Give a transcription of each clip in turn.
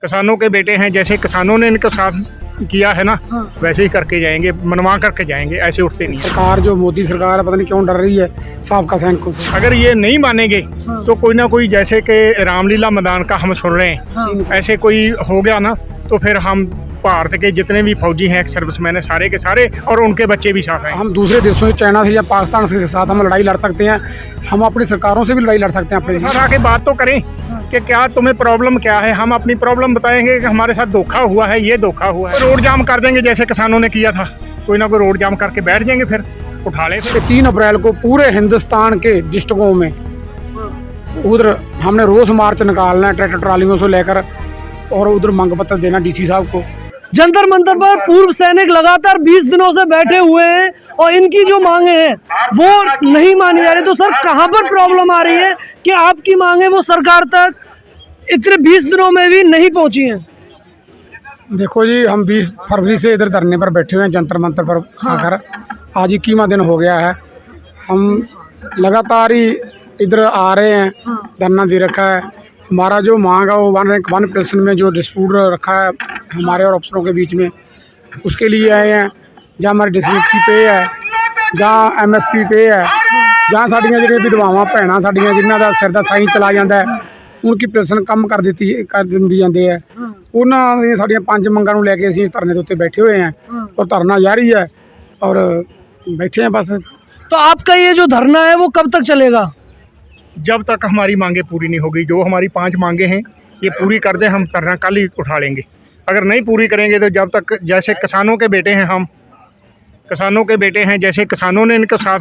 किसानों के बेटे हैं, जैसे किसानों ने इनके साथ किया है ना, वैसे ही करके जाएंगे, मनवा करके जाएंगे, ऐसे उठते नहीं। सरकार जो मोदी सरकार है, पता नहीं क्यों डर रही है साबका सैनिकों से। अगर ये नहीं मानेंगे तो कोई ना कोई, जैसे कि रामलीला मैदान का हम सुन रहे हैं, ऐसे कोई हो गया ना, तो फिर हम भारत के जितने भी फौजी हैं, सर्विसमैन है, सारे के सारे, और उनके बच्चे भी साथ हैं। हम दूसरे देशों से, चाइना से या पाकिस्तान के साथ हम लड़ाई लड़ सकते हैं, हम अपनी सरकारों से भी लड़ाई लड़ सकते हैं। अपने साथ आके बात तो करें कि क्या तुम्हें प्रॉब्लम क्या है, हम अपनी प्रॉब्लम बताएंगे कि हमारे साथ धोखा हुआ है, ये धोखा हुआ है। रोड जाम कर देंगे जैसे किसानों ने किया था, कोई ना कोई रोड जाम करके बैठ जाएंगे, फिर उठा ले। 3 अप्रैल को पूरे हिंदुस्तान के डिस्ट्रिक्टों में उधर हमने रोष मार्च निकालना है, ट्रैक्टर ट्रालियों से लेकर, और उधर मांग पत्र देना डीसी साहब को। जंतर मंतर पर पूर्व सैनिक लगातार 20 दिनों से बैठे हुए हैं और इनकी जो मांगे हैं वो नहीं मानी जा रही। तो सर, कहां पर प्रॉब्लम आ रही है कि आपकी मांगे वो सरकार तक इतने 20 दिनों में भी नहीं पहुंची हैं? देखो जी, हम 20 फरवरी से इधर धरने पर बैठे हुए हैं, जंतर मंतर पर आकर। आज 21वां दिन हो गया है। हम लगातार ही इधर आ रहे हैं, धरना दे रखा है। हमारा जो मांग है वो 1 रैंक 1 पेंशन में जो डिस्प्यूट रखा है हमारे और अफसरों के बीच में, उसके लिए आए हैं। जहाँ हमारी डिसमिटी पे है, जहाँ MSP पे है, जहाँ साड़ियाँ जी विधवावां भैणां साड़ियाँ जिन्हों का सिर का साई चला जाता है, उनकी पेंशन कम कर दी जाती है। उन्होंने साड़ियाँ 5 मंगां नूं लैके असीं धरने के उत्ते बैठे हुए हैं और धरना जारी है और बैठे हैं बस। तो आपका ये जो धरना है वो कब तक चलेगा? जब तक हमारी मांगे पूरी नहीं होगी। जो हमारी 5 मांगे हैं ये पूरी कर दें, हम धरना कल ही उठा लेंगे। अगर नहीं पूरी करेंगे तो जब तक, जैसे किसानों के बेटे हैं, हम किसानों के बेटे हैं, जैसे किसानों ने इनके साथ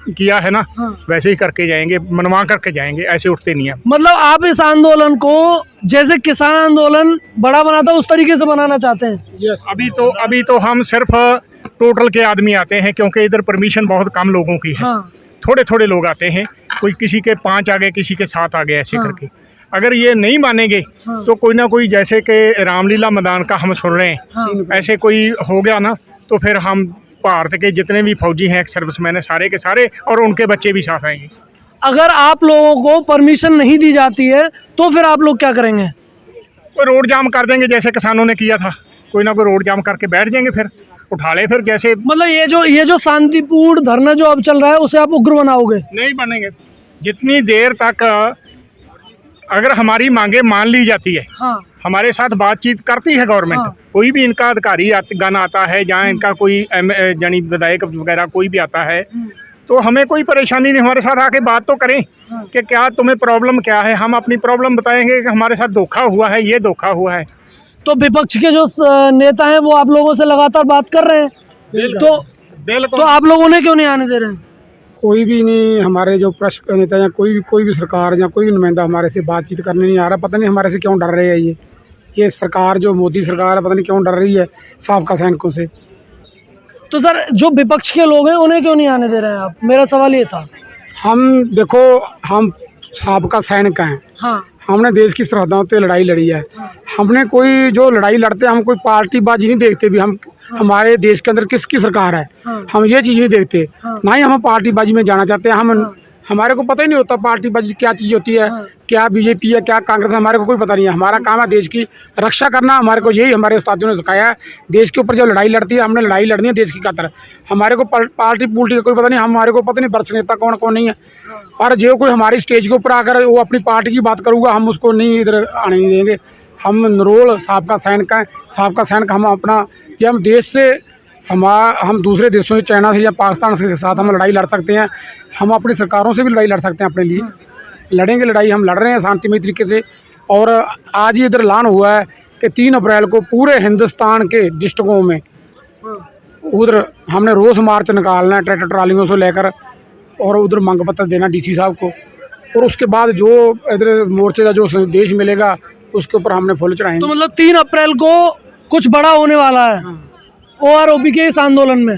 किया है ना, वैसे ही करके जाएंगे, मनवा करके जाएंगे, ऐसे उठते नहीं हैं। मतलब आप इस आंदोलन को जैसे किसान आंदोलन बड़ा बना था उस तरीके से बनाना चाहते हैं? यस। अभी तो हम सिर्फ टोटल के आदमी आते हैं, क्योंकि इधर परमिशन बहुत कम लोगों की है। थोड़े थोड़े लोग आते हैं, कोई किसी के 5 आ गए, किसी के 7 आ गए, ऐसे करके। अगर ये नहीं मानेंगे तो कोई ना कोई, जैसे कि रामलीला मैदान का हम सुन रहे हैं, ऐसे कोई हो गया ना, तो फिर हम भारत के जितने भी फौजी हैं, सर्विसमैन है, सारे के सारे, और उनके बच्चे भी साथ आएंगे। अगर आप लोगों को परमिशन नहीं दी जाती है तो फिर आप लोग क्या करेंगे? कोई रोड जाम कर देंगे जैसे किसानों ने किया था, कोई ना कोई रोड जाम करके बैठ जाएंगे, फिर उठा ले। फिर जैसे, मतलब ये जो शांतिपूर्ण धरना जो अब चल रहा है उसे आप उग्र बनाओगे? नहीं बनेंगे। जितनी देर तक अगर हमारी मांगे मान ली जाती है, हमारे साथ बातचीत करती है गवर्नमेंट, कोई भी इनका अधिकारी गण आता है, जहाँ इनका कोई यानी विधायक वगैरह कोई भी आता है, तो हमें कोई परेशानी नहीं। हमारे साथ आके बात तो करें कि क्या तुम्हें प्रॉब्लम क्या है, हम अपनी प्रॉब्लम बताएंगे कि हमारे साथ धोखा हुआ है, ये धोखा हुआ है। तो विपक्ष के जो नेता हैं वो आप लोगों से लगातार बात कर रहे हैं, तो आप लोगों ने क्यों नहीं आने दे रहे हैं? कोई भी नहीं, हमारे जो प्रश्न नेता या कोई भी सरकार या कोई भी नुमाइंदा हमारे से बातचीत करने नहीं आ रहा। पता नहीं हमारे से क्यों डर रहे हैं। ये सरकार जो मोदी सरकार है, पता नहीं क्यों डर रही है साबका सैनिकों से। तो सर, जो विपक्ष के लोग हैं उन्हें क्यों नहीं आने दे रहे हैं आप? मेरा सवाल ये था। हम देखो, हम साबका सैनिक हैं। हमने देश की सरहदों पे लड़ाई लड़ी है। हमने कोई जो लड़ाई लड़ते हैं, हम कोई पार्टी बाजी नहीं देखते भी हम हमारे देश के अंदर किसकी सरकार है, हम ये चीज़ नहीं देखते। ना ही हम पार्टी बाजी में जाना चाहते हैं। हमारे को पता ही नहीं होता पार्टी बाजी क्या चीज़ होती है, क्या बीजेपी है, क्या कांग्रेस है, हमारे को कोई पता नहीं है। हमारा काम है देश की रक्षा करना। हमारे को यही हमारे साथियों ने सिखाया है। देश के ऊपर जब लड़ाई लड़ती है, हमने लड़ाई लड़नी है देश की खातिर। हमारे को पार्टी पुल्टी का कोई पता नहीं, हमारे को पता नहीं वरिष्ठ नेता कौन कौन नहीं है। पर जो कोई हमारी स्टेज के ऊपर आकर वो अपनी पार्टी की बात करूँगा, हम उसको नहीं इधर आने नहीं देंगे। हम निरोल साबका सैनिक हैं। साबका सैनिक हम अपना, जब हम देश से हम दूसरे देशों से, चाइना से या पाकिस्तान के साथ हम लड़ाई लड़ सकते हैं, हम अपनी सरकारों से भी लड़ाई लड़ सकते हैं। अपने लिए लड़ेंगे, लड़ाई हम लड़ रहे हैं शांतिमय तरीके से। और आज ही इधर ऐलान हुआ है कि 3 अप्रैल को पूरे हिंदुस्तान के डिस्ट्रिक्टों में उधर हमने रोष मार्च निकालना है, ट्रैक्टर ट्रालियों से लेकर, और उधर मांग पत्र देना डीसी साहब को। और उसके बाद जो इधर मोर्चे का जो संदेश मिलेगा उसके ऊपर हमने फूल चढ़ाएंगे। तो मतलब 3 अप्रैल को कुछ बड़ा होने वाला है OROP के इस आंदोलन में?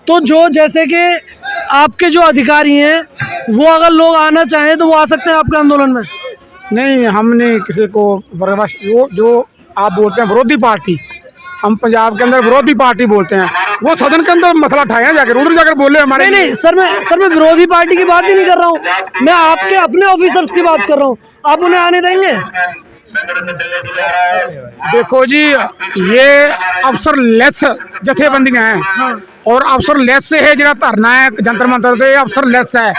तो जो जैसे कि आपके जो अधिकारी हैं वो अगर लोग आना चाहें तो वो आ सकते हैं आपके आंदोलन में? नहीं, हमने किसी को वो जो आप बोलते हैं विरोधी पार्टी, हम पंजाब के अंदर विरोधी पार्टी बोलते हैं, वो सदन के अंदर मसला उठाए हैं, जाकर उधर जाकर बोले हमारे। नहीं सर, मैं विरोधी पार्टी की बात ही नहीं कर रहा हूँ। मैं आपके अपने ऑफिसर्स की बात कर रहा हूँ। आप उन्हें आने देंगे? देखो जी, ये अफसर लेस जथेबंदियां हैं और अफसर लेस से है जरा धरना है जंतर मंतर से, अफसर लेस है,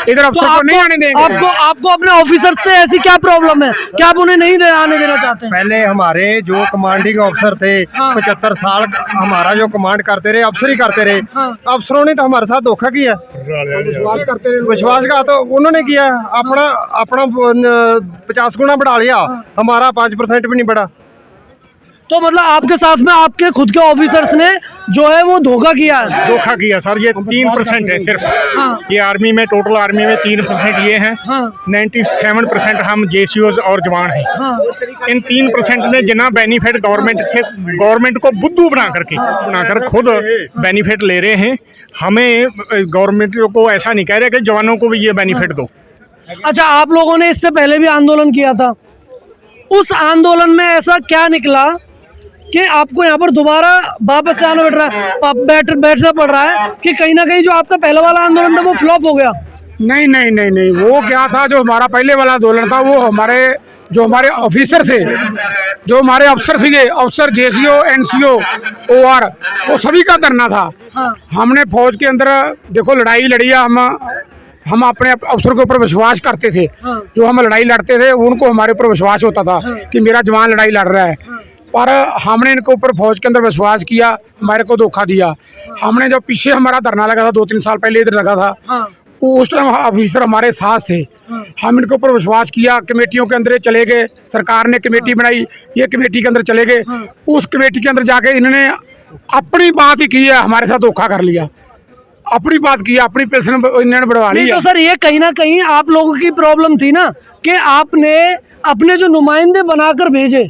इधर अफसर को नहीं आने देंगे। आपको अपने ऑफिसर से ऐसी क्या प्रॉब्लम है कि आप उन्हें नहीं आने देना चाहते हैं? पहले हमारे जो कमांडिंग अफसर थे 75 साल हमारा जो कमांड करते रहे, अफसर ही करते रहे। अफसरों ने तो हमारे साथ धोखा किया, विश्वासघात तो उन्होंने किया, अपना 50 गुना बढ़ा लिया, हमारा 5% भी नहीं बढ़ा। तो मतलब आपके साथ में आपके खुद के ऑफिसर्स ने जो है वो धोखा किया है? धोखा किया सर, ये 3% है सिर्फ। ये आर्मी में, टोटल आर्मी में 3% ये हैं। 97% हम JCOs और जवान हैं। इन 3% ने जितना बेनिफिट गवर्नमेंट को बुद्धू बनाकर खुद बेनिफिट ले रहे हैं। हमें गवर्नमेंट को ऐसा नहीं कह रहे कि जवानों को भी ये बेनिफिट दो। अच्छा, आप लोगों ने इससे पहले भी आंदोलन किया था, उस आंदोलन में ऐसा क्या निकला कि आपको यहाँ पर दोबारा वापस से आना बैठना पड़ रहा है कि कहीं ना कहीं जो आपका पहला वाला आंदोलन था वो फ्लॉप हो गया? नहीं, वो क्या था, जो हमारा पहले वाला आंदोलन था वो जो हमारे ऑफिसर थे, जो हमारे अफसर थे, अफसर JCO, NCO, OR, वो सभी का धरना था। हमने फौज के अंदर देखो लड़ाई लड़ी है, हम अपने अफसर के ऊपर विश्वास करते थे। जो हम लड़ाई लड़ते थे उनको हमारे ऊपर विश्वास होता था कि मेरा जवान लड़ाई लड़ रहा है, पर हमने इनके ऊपर फौज के अंदर विश्वास किया, हमारे को धोखा दिया। हमने जो पीछे हमारा धरना लगा था 2-3 साल पहले इधर लगा था, उस टाइम ऑफिसर हमारे साथ थे। हम इनके ऊपर विश्वास किया, कमेटियों के अंदर चले गए, सरकार ने कमेटी बनाई, ये कमेटी के अंदर चले गए। उस कमेटी के अंदर जाके इन्होंने अपनी बात ही की है, हमारे साथ धोखा कर लिया, अपनी बात की, अपनी पेंशन इन्होंने बढ़वा ली। तो सर ये कहीं ना कहीं आप लोगों की प्रॉब्लम थी ना कि आपने अपने जो नुमाइंदे बनाकर भेजे,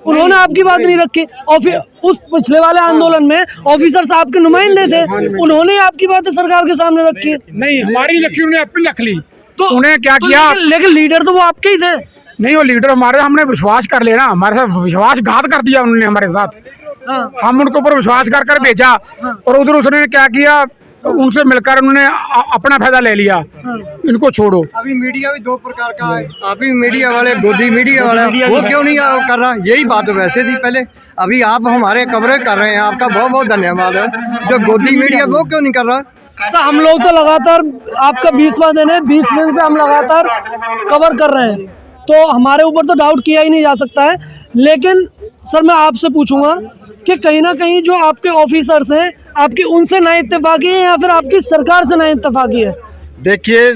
उन्होंने आपकी बात नहीं रखी। और फिर उस पिछले वाले आंदोलन में ऑफिसर्स आपके नुमाइंदे थे, उन्होंने आपकी बातें सरकार के सामने रखी। नहीं, हमारी रखी, उन्हें अपनी रख ली। तो उन्हें क्या किया? लेकिन लीडर तो वो आपके ही थे। नहीं, वो लीडर हमारे, हमने विश्वास कर लेना, हमारे साथ विश्वासघात कर दिया उन्होंने हमारे साथ। हम उनके ऊपर विश्वास कर भेजा और उधर उसने क्या किया, उनसे मिलकर उन्होंने अपना फायदा ले लिया। इनको छोड़ो। अभी मीडिया भी 2 प्रकार का है, अभी मीडिया वाले गोदी मीडिया वाला वो क्यों नहीं कर रहा, यही बात वैसे थी पहले। अभी आप हमारे कवरेज कर रहे हैं, आपका बहुत बहुत धन्यवाद है। जो गोदी मीडिया वो क्यों नहीं कर रहा? सर हम लोग तो लगातार, आपका 20वां दिन है, 20 दिन से हम लगातार कवर कर रहे हैं, तो हमारे ऊपर तो डाउट किया ही नहीं जा सकता है। लेकिन सर मैं आपसे पूछूंगा कि कहीं ना कहीं जो आपके ऑफिसर्स हैं, आपकी उनसे ना इत्तेफाकी है या फिर आपकी सरकार से ना इत्तेफाकी है? देखिए,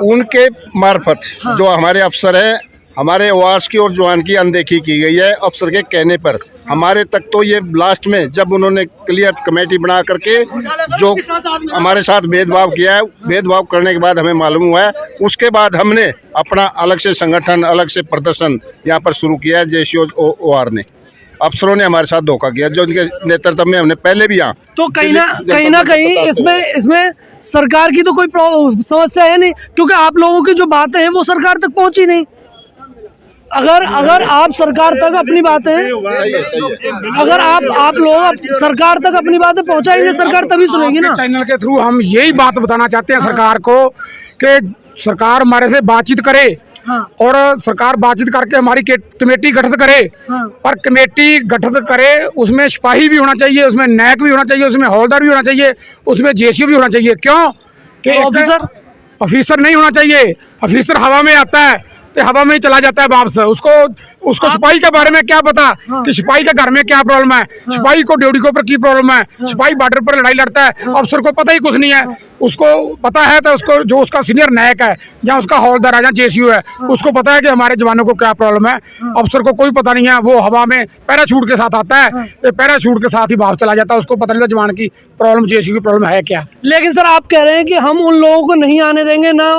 उनके मार्फत जो हमारे अफसर हैं, हमारे ORs की और जवान की अनदेखी की गई है अफसर के कहने पर। हमारे तक तो ये लास्ट में जब उन्होंने क्लियर कमेटी बना करके जो हमारे साथ भेदभाव किया है, भेदभाव करने के बाद हमें मालूम हुआ है, उसके बाद हमने अपना अलग से संगठन, अलग से प्रदर्शन यहाँ पर शुरू किया है। JCOs OR ने, अफसरों ने हमारे साथ धोखा किया, जो उनके नेतृत्व में हमने पहले भी यहाँ। तो कहीं ना कहीं इसमें सरकार की तो कोई समस्या है नहीं, क्योंकि आप लोगों की जो बातें हैं वो सरकार तक पहुंची नहीं। अगर आप सरकार तक अपनी बातें, अगर आप लोग सरकार तक अपनी बातें पहुंचाएंगे, सरकार तभी सुनेगी ना। चैनल के थ्रू हम यही बात बताना चाहते हैं सरकार को कि सरकार हमारे से बातचीत करे। और सरकार बातचीत करके हमारी कमेटी गठित करे। पर कमेटी गठित करे, उसमें सिपाही भी होना चाहिए, उसमें नायक भी होना चाहिए, उसमें हवलदार भी होना चाहिए, उसमें JCO भी होना चाहिए। क्यों कि ऑफिसर नहीं होना चाहिए। ऑफिसर हवा में आता है तो हवा में ही चला जाता है वापस। उसको सिपाही के बारे में क्या पता कि सिपाही के घर में क्या प्रॉब्लम है, सिपाही को ड्यूटी के ऊपर की प्रॉब्लम है, सिपाही बॉर्डर पर लड़ाई लड़ता है, अफसर को पता ही कुछ नहीं है। उसको पता है तो उसको जो उसका सीनियर नायक है या उसका हवलदार है या JCO है, उसको पता है कि हमारे जवानों को क्या प्रॉब्लम है। अफसर को कोई पता नहीं है, वो हवा में पैराशूट के साथ आता है, तो पैराशूट के साथ ही वापस चला जाता है। उसको पता नहीं था जवान की प्रॉब्लम, JCO की प्रॉब्लम है क्या। लेकिन सर आप कह रहे हैं कि हम उन लोगों को नहीं आने देंगे, ना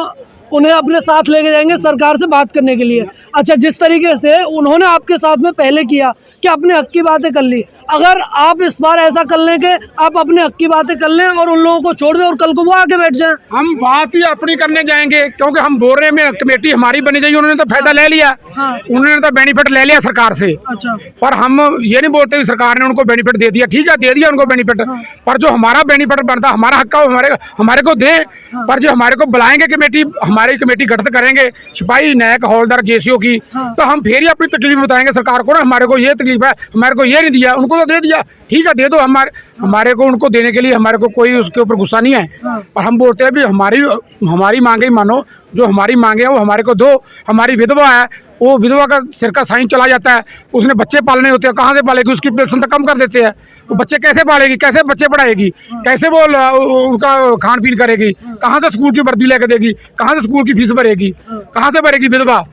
उन्हें अपने साथ लेके जाएंगे सरकार से बात करने के लिए। अच्छा, जिस तरीके से उन्होंने आपके साथ में पहले किया कि अपने हक की बातें कर ली, अगर आप इस बार ऐसा कर लें कि आप अपने हक की बातें कर लें और उन लोगों को छोड़ दें और कल को वो आके बैठ जाएं? हम बात ही अपनी करने जाएंगे, क्योंकि हम बोल रहे हैं कमेटी हमारी बनी जाएगी। उन्होंने तो फायदा ले लिया, उन्होंने तो बेनिफिट ले लिया सरकार से। अच्छा, पर हम ये नहीं बोलते सरकार ने उनको बेनिफिट दे दिया, ठीक है दे दिया उनको बेनिफिट, पर जो हमारा बेनिफिट बनता, हमारा हक का हमारे को दे। पर जो हमारे को बुलाएंगे कमेटी, हमारे हमारी कमेटी गठित करेंगे सिपाही नायक हौलदार जेसीओ की, तो हम फिर ही अपनी तकलीफ बताएंगे सरकार को ना, हमारे को ये तकलीफ है, हमारे को ये नहीं दिया, उनको तो दे दिया, ठीक है दे दो, हमारे को उनको देने के लिए हमारे को कोई उसके ऊपर गुस्सा नहीं है। और हम बोलते हैं भी हमारी मांगे मानो, जो हमारी मांगे हैं वो हमारे को दो। हमारी विधवा है, वो विधवा का सिर का साइन चला जाता है, उसने बच्चे पालने होते हैं, कहाँ से पालेगी, उसकी पेंशन तक कम कर देते हैं, वो बच्चे कैसे पालेगी, कैसे बच्चे पढ़ाएगी, कैसे वो उनका खान पीन करेगी, कहाँ से स्कूल की वर्दी लेके देगी, कहाँ से स्कूल की फीस भरेगी, कहाँ से भरेगी विधवा।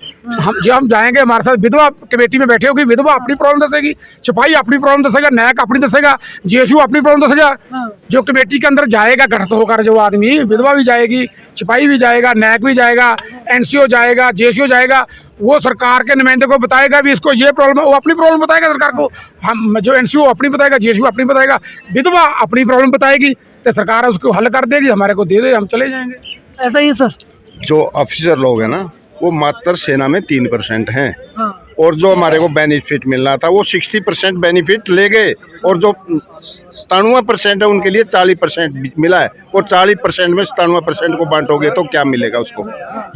हम जाएंगे, हमारे साथ विधवा कमेटी में बैठे होगी, विधवा अपनी प्रॉब्लम दसेगी, सिपाही अपनी प्रॉब्लम दसेगा, नायक अपनी दसेगा, जेएसयू अपनी प्रॉब्लम दसेगा। जो कमेटी के अंदर जाएगा गठित होकर जो आदमी, विधवा भी जाएगी, सिपाही भी जाएगा, नायक भी जाएगा, एनसीओ जाएगा, जेएसयू जाएगा, वो सरकार के नुमाइंदे को बताएगा भी इसको ये प्रॉब्लम है, वो अपनी प्रॉब्लम बताएगा सरकार को। हम जो एनसीओ अपनी बताएगा, जेएसयू अपनी बताएगा, विधवा अपनी प्रॉब्लम बताएगी, तो सरकार उसको हल कर देगी, हमारे को दे दे, हम चले जाएंगे। ऐसा ही है सर। जो ऑफिसर लोग हैं ना, वो मात्र सेना में 3% हैं। हाँ। और जो हमारे को बेनिफिट मिलना था वो 60% बेनिफिट ले गए, और जो 97% है उनके लिए 40% मिला है, और 40% में 97% को बांटोगे तो क्या मिलेगा उसको।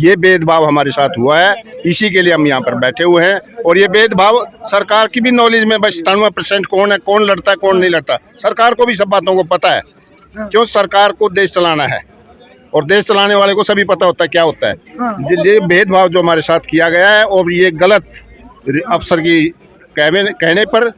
ये भेदभाव हमारे साथ हुआ है, इसी के लिए हम यहाँ पर बैठे हुए हैं। और ये भेदभाव सरकार की भी नॉलेज में, बस 97% कौन है, कौन लड़ता है, कौन नहीं लड़ता, सरकार को भी सब बातों को पता है। क्यों, सरकार को देश चलाना है, और देश चलाने वाले को सभी पता होता है क्या होता है। ये भेदभाव जो हमारे साथ किया गया है, और ये गलत अफसर की कहने पर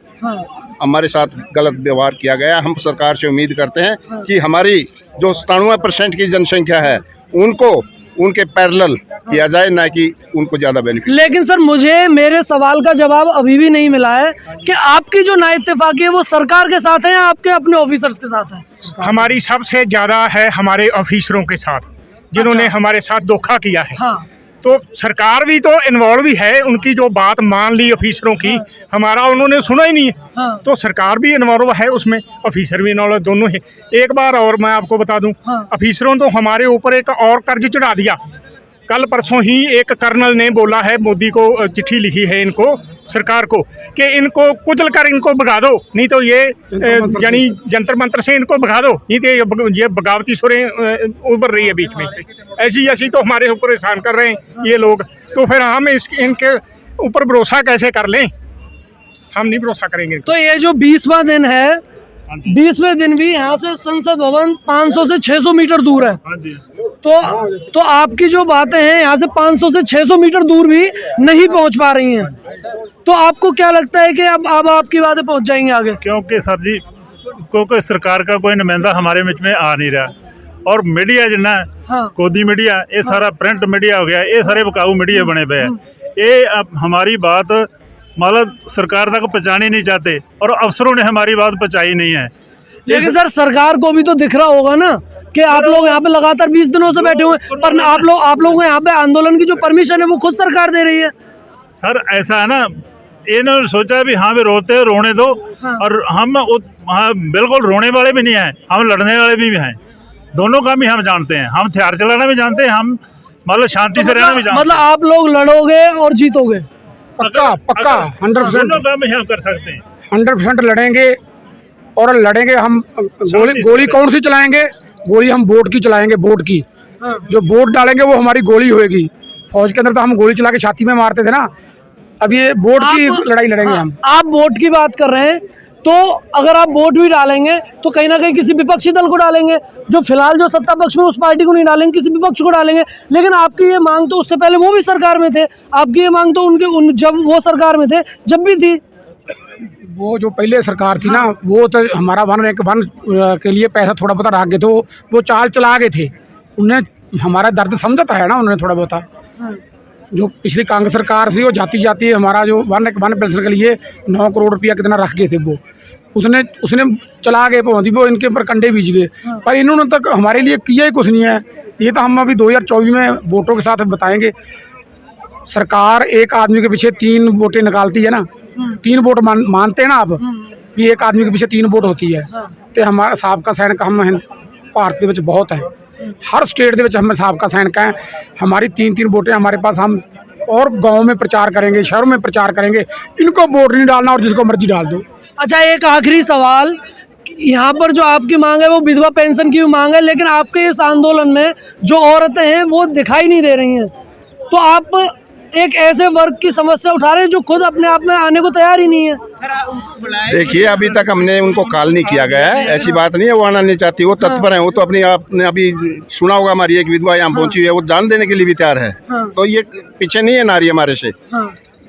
हमारे साथ गलत व्यवहार किया गया। हम सरकार से उम्मीद करते हैं कि हमारी जो 97% की जनसंख्या है उनको उनके पैरेलल किया जाए, ना कि उनको ज़्यादा बेनिफिट। लेकिन सर मुझे मेरे सवाल का जवाब अभी भी नहीं मिला है कि आपकी जो नाइत्तेफाकी है वो सरकार के साथ है या आपके अपने ऑफिसर्स के साथ है? हमारी सबसे ज़्यादा है हमारे ऑफिसरों के साथ, जिन्होंने हमारे साथ धोखा किया है। हाँ। तो सरकार भी तो इन्वॉल्व भी है, उनकी जो बात मान ली ऑफिसरों की, हमारा उन्होंने सुना ही नहीं है। तो सरकार भी इन्वॉल्व है उसमें, ऑफिसर भी इन्वॉल्व, दोनों ही। एक बार और मैं आपको बता दूं, ऑफिसरों तो हमारे ऊपर एक और कर्ज चढ़ा दिया। कल परसों ही एक कर्नल ने बोला है, मोदी को चिट्ठी लिखी है इनको, सरकार को, कि इनको कुचल कर इनको भगा दो, नहीं तो ये यानी जंतर मंतर से इनको भगा दो, नहीं तो ये बगावती सुरें उभर रही है बीच में से। ऐसी ऐसी तो हमारे ऊपर एहसान कर रहे हैं ये लोग, तो फिर हम इनके ऊपर भरोसा कैसे कर लें? हम नहीं भरोसा करेंगे। तो ये जो 20वां दिन है, 20वें दिन भी यहाँ से संसद भवन 500 से 600 मीटर दूर है। तो आपकी जो बातें हैं यहाँ से 500 से 600 मीटर दूर भी नहीं पहुँच पा रही हैं, तो आपको क्या लगता है कि अब आपकी बातें पहुँच जाएंगी आगे? क्योंकि सर जी, क्योंकि सरकार का कोई नुमाइंदा हमारे बीच में आ नहीं रहा, और मीडिया जिन्ना गोदी मीडिया, ये सारा प्रिंट मीडिया हो गया, ये सारे बकाऊ मीडिया बने पे है। ये अब हमारी बात मतलब सरकार तक पहुँचानी नहीं चाहते, और अफसरों ने हमारी बात पहुँचाई नहीं है। लेकिन सर सरकार को भी तो दिख रहा होगा ना कि आप लोग यहाँ पे लगातार 20 दिनों से बैठे हुए हैं, पर आप लोगों को यहाँ पे आंदोलन की जो परमिशन है वो खुद सरकार दे रही है। सर ऐसा है ना, इन्होंने सोचा भी हाँ भी रोते रोने दो, और हम बिल्कुल रोने वाले भी नहीं हैं, हम लड़ने वाले भी हैं, दोनों काम भी हम जानते हैं। हम हथियार चलाना भी जानते हैं, हम मतलब शांति से रहना भी जानते हैं। मतलब आप लोग लड़ोगे और जीतोगे? पक्का 100% दोनों काम भी हम कर सकते हैं, 100% लड़ेंगे, और लड़ेंगे हम। गोली कौन सी चलाएंगे? गोली हम वोट की चलाएंगे, वोट की। जो वोट डालेंगे वो हमारी गोली होएगी। फौज के अंदर तो हम गोली चला के छाती में मारते थे ना, अब ये वोट की लड़ाई लड़ेंगे हम। आप वोट की बात कर रहे हैं, तो अगर आप वोट भी डालेंगे तो कहीं ना कहीं किसी विपक्षी दल को डालेंगे, जो फिलहाल जो सत्ता पक्ष में उस पार्टी को नहीं डालेंगे, किसी विपक्ष को डालेंगे। लेकिन आपकी ये मांग तो उससे पहले वो भी सरकार में थे, आपकी ये मांग तो जब वो सरकार में थे जब भी थी। वो जो पहले सरकार थी ना, वो तो हमारा वन के लिए पैसा थोड़ा बहुत रख गए थे, वो चाल चला गए थे। उन्हें हमारा दर्द समझा है ना उन्होंने थोड़ा बहुत। जो पिछली कांग्रेस सरकार थी वो जाती हमारा जो वन पेंशन के लिए 9 करोड़ रुपया कितना रख गए थे, वो उसने चला गए पहुँची, वो इनके ऊपर कंडे बीज गए। पर इन्होंने तक हमारे लिए किया ही कुछ नहीं है। ये तो हम अभी 2024 में वोटों के साथ बताएंगे। सरकार एक आदमी के पीछे 3 वोटें निकालती है ना, 3 वोट मानते हैं ना आप, भी एक आदमी के पीछे 3 वोट होती है। तो हमारा साबका सैनिक हम भारत के बहुत है, हर स्टेट के हम साबका सैनिक हैं। हमारी 3-3 वोटें हमारे पास, हम और गांव में प्रचार करेंगे, शहरों में प्रचार करेंगे। इनको वोट नहीं डालना और जिसको मर्जी डाल दो। अच्छा, एक आखिरी सवाल, यहाँ पर जो आपकी मांग है वो विधवा पेंशन की भी मांग है, लेकिन आपके इस आंदोलन में जो औरतें हैं वो दिखाई नहीं दे रही हैं। तो आप एक ऐसे वर्ग की समस्या उठा रहे हैं जो खुद अपने आप में आने को तैयार ही नहीं है। देखिए, अभी तक हमने उनको कॉल नहीं किया गया है, ऐसी बात नहीं है वो आना नहीं चाहती, वो तत्पर है। वो तो अपनी आपने अभी सुना होगा, हमारी एक विधवा यहाँ पहुंची हुई है, वो जान देने के लिए भी तैयार है। तो ये पीछे नहीं है नारी हमारे से,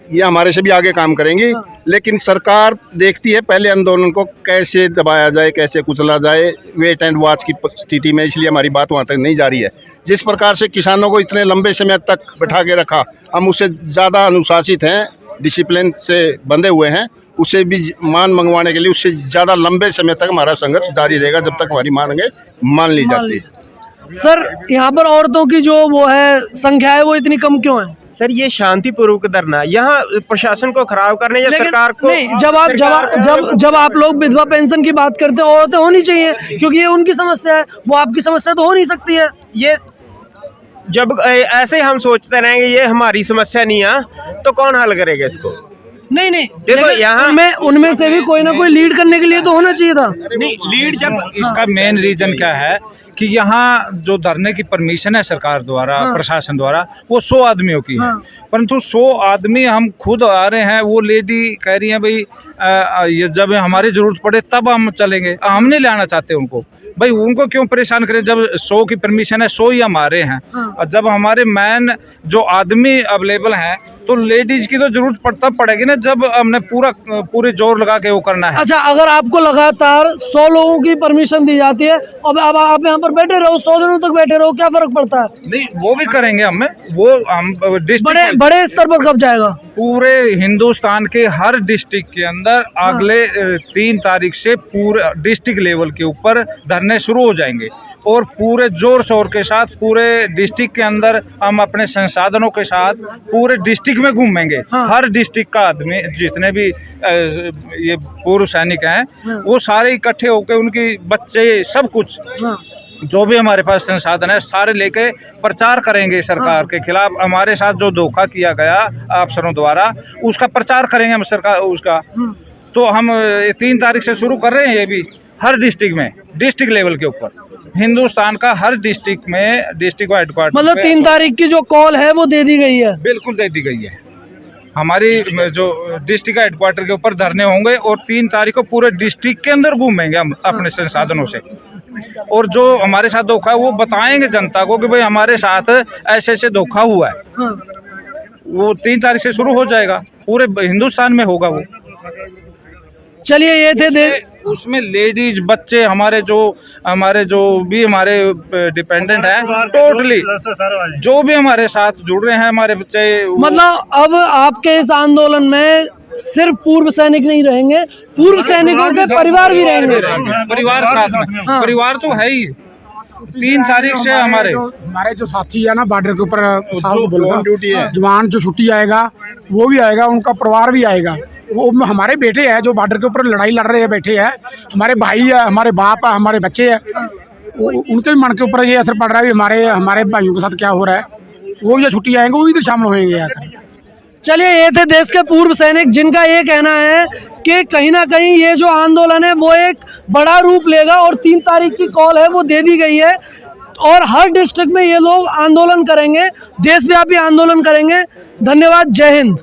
ये हमारे से भी आगे काम करेंगी। लेकिन सरकार देखती है पहले आंदोलन को कैसे दबाया जाए, कैसे कुचला जाए, वेट एंड वॉच की स्थिति में, इसलिए हमारी बात वहाँ तक नहीं जा रही है। जिस प्रकार से किसानों को इतने लंबे समय तक बैठा के रखा, हम उससे ज़्यादा अनुशासित हैं, डिसिप्लिन से बंधे हुए हैं, उसे भी मान मंगवाने के लिए उससे ज़्यादा लंबे समय तक हमारा संघर्ष जारी रहेगा जब तक हमारी मांगे मान ली जाती। सर, यहाँ पर औरतों की जो वो है संख्या है वो इतनी कम क्यों है? सर, ये शांतिपूर्वक धरना, यहाँ प्रशासन को खराब करने या सरकार को नहीं, जब आप लोग विधवा पेंशन की बात करते हैं, औरतें होनी चाहिए क्योंकि ये उनकी समस्या है, वो आपकी समस्या तो हो नहीं सकती है। ये जब ऐसे हम सोचते रहेंगे ये हमारी समस्या नहीं है तो कौन हल करेगा इसको? नहीं देखो, यहाँ उनमें से भी कोई ना कोई लीड करने के लिए तो होना चाहिए था। नहीं, लीड जब इसका मेन रीजन क्या है कि यहाँ जो धरने की परमिशन है सरकार द्वारा, प्रशासन द्वारा, वो 100 आदमियों की है, परंतु 100 आदमी हम खुद आ रहे हैं। वो लेडी कह रही है भाई ये जब हमारी जरूरत पड़े तब हम चलेंगे, हम नहीं लाना चाहते उनको। भाई उनको क्यों परेशान करें जब 100 की परमिशन है, 100 ही हम आ रहे हैं। और जब हमारे मैन जो आदमी अवेलेबल हैं तो लेडीज की तो जरूरत तब पड़ेगी ना जब हमने पूरे जोर लगा के वो करना है। अच्छा, अगर आपको लगातार 100 लोगों की परमिशन दी जाती है और अब आप यहाँ पर बैठे रहो, 100 दिनों तक बैठे रहो, क्या फर्क पड़ता है? नहीं, वो भी करेंगे हम बड़े स्तर पर कब जाएगा? पूरे हिंदुस्तान के हर डिस्ट्रिक्ट के अंदर अगले 3 तारीख से पूरे डिस्ट्रिक्ट लेवल के ऊपर धरने शुरू हो जाएंगे और पूरे जोर शोर के साथ पूरे डिस्ट्रिक्ट के अंदर हम अपने संसाधनों के साथ पूरे डिस्ट्रिक्ट में घूमेंगे। हर डिस्ट्रिक्ट का आदमी, जितने भी ये पूर्व सैनिक हैं, वो सारे इकट्ठे होकर उनकी बच्चे सब कुछ जो भी हमारे पास संसाधन है सारे लेके प्रचार करेंगे सरकार के खिलाफ। हमारे साथ जो धोखा किया गया अफसरों द्वारा उसका प्रचार करेंगे हम सरकार उसका। तो हम 3 तारीख से शुरू कर रहे हैं ये भी हर डिस्ट्रिक्ट में, डिस्ट्रिक्ट लेवल के ऊपर हिंदुस्तान का हर डिस्ट्रिक्ट में, डिस्ट्रिक्ट हेडक्वार्टर। मतलब 3 तारीख की जो कॉल है वो दे दी गई है? बिल्कुल दे दी गई है। हमारी जो डिस्ट्रिक्ट हेडक्वार्टर के ऊपर धरने होंगे और 3 तारीख को पूरे डिस्ट्रिक्ट के अंदर घूमेंगे हम अपने संसाधनों से। और जो हमारे साथ धोखा है वो बताएंगे जनता को कि भाई हमारे साथ ऐसे ऐसे धोखा हुआ है। वो 3 तारीख से शुरू हो जाएगा, पूरे हिंदुस्तान में होगा वो। चलिए, ये थे उसमें लेडीज, बच्चे, हमारे जो भी हमारे डिपेंडेंट हैं, टोटली जो भी हमारे साथ जुड़ रहे हैं हमारे बच्चे। मतलब अब आपके इस आंदोलन में सिर्फ पूर्व सैनिक नहीं रहेंगे, पूर्व सैनिकों के परिवार भी रहेंगे। परिवार साथ में, परिवार तो है ही। 3 तारीख से हमारे जो साथी है ना बॉर्डर के ऊपर, जवान जो छुट्टी आएगा वो भी आएगा, उनका परिवार भी आएगा। वो हमारे बेटे हैं जो बॉर्डर के ऊपर लड़ाई लड़ रहे हैं, बैठे हैं, हमारे भाई है, हमारे बाप है, हमारे बच्चे हैं। उनके भी मन के ऊपर ये असर पड़ रहा है हमारे भाइयों के साथ क्या हो रहा है। वो भी जो छुट्टी आएंगे वो भी इधर शामिल होंगे आकर। चलिए, ये थे देश के पूर्व सैनिक जिनका ये कहना है कि कहीं ना कहीं ये जो आंदोलन है वो एक बड़ा रूप लेगा और 3 तारीख की कॉल है वो दे दी गई है और हर डिस्ट्रिक्ट में ये लोग आंदोलन करेंगे, देशव्यापी आंदोलन करेंगे। धन्यवाद, जय हिंद।